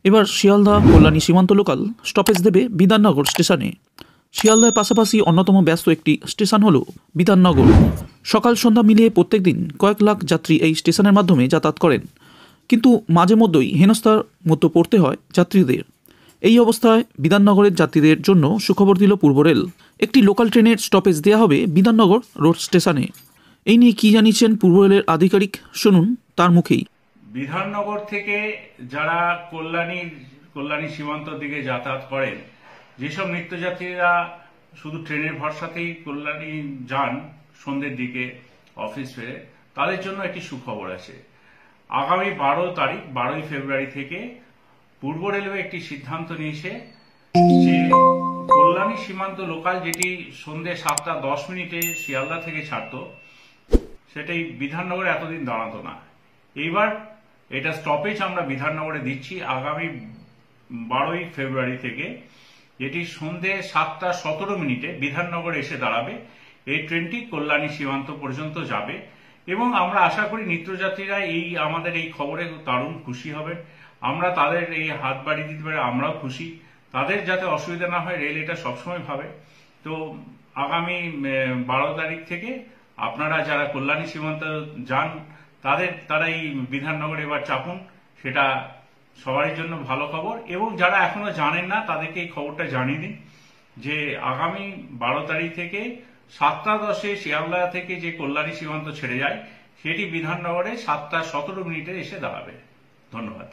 এবার শিয়ালদা কল্যাণী সীমান্ত local stoppage দেবে বিধাননগর স্টেশনে। শিয়ালদার পাশাপাশি অন্যতম ব্যস্ত একটি স্টেশন হল বিধাননগর। সকাল সন্ধ্যা মিলিয়ে প্রত্যেক দিন কয়েক লাখ যাত্রী এই স্টেশনের মাধ্যমে যাতায়াত করেন, কিন্তু মাঝে মধ্যেই হেনস্থার মধ্যে পড়তে হয় যাত্রীদের। এই অবস্থায় বিধাননগরের যাত্রীদের জন্য সুখবর দিল পূর্ব রেল। একটি লোকাল ট্রেনের স্টপেজ দেওয়া হবে বিধাননগর রোড স্টেশনে। এই নিয়ে কী জানিয়েছেন পূর্ব রেলের আধিকারিক, শুনুন তার মুখেই। বিধাননগর থেকে যারা কল্যাণী সীমান্ত দিকে যাতায়াত করেন, যেসব নিত্যযাত্রীরা শুধু ট্রেনের ভরসাতেই কল্যাণী যান সন্ধ্যের দিকে অফিস ফেরে, তাদের জন্য একটি সুখবর আছে। আগামী 12 ফেব্রুয়ারি থেকে পূর্ব রেলওয়ে একটি সিদ্ধান্ত নিয়েছে যে কল্যাণী সীমান্ত লোকাল, যেটি সন্ধ্যে 7:10 শিয়ালদা থেকে ছাড়ত, সেটাই বিধাননগরে এতদিন দাঁড়াতো না। এইবার এটা স্টপেজ আমরা বিধাননগরে দিচ্ছি আগামী 12 ফেব্রুয়ারি থেকে, যেটি সন্ধ্যে 7:17 বিধাননগরে এসে দাঁড়াবে। এই ট্রেনটি কল্যাণী সীমান্ত পর্যন্ত যাবে এবং আমরা আশা করি নিত্যযাত্রীরা আমাদের এই খবরে দারুণ খুশি হবে। আমরা তাদের এই হাত বাড়িয়ে দিতে পারে, আমরাও খুশি। তাদের যাতে অসুবিধা না হয়, রেল এটা সবসময় ভাবে। তো আগামী 12 তারিখ থেকে আপনারা যারা কল্যাণী সীমান্ত যান তারা এই বিধাননগরে এবার চাপুন, সেটা সবারই জন্য ভালো খবর। এবং যারা এখনো জানেন না তাদেরকে এই খবরটা জানিয়ে দিন যে আগামী 12 তারিখ থেকে 7:10 শিয়ালদা থেকে যে কল্যাণী সীমান্ত ছেড়ে যায়, সেটি বিধাননগরে 7:17 এসে দাঁড়াবে। ধন্যবাদ।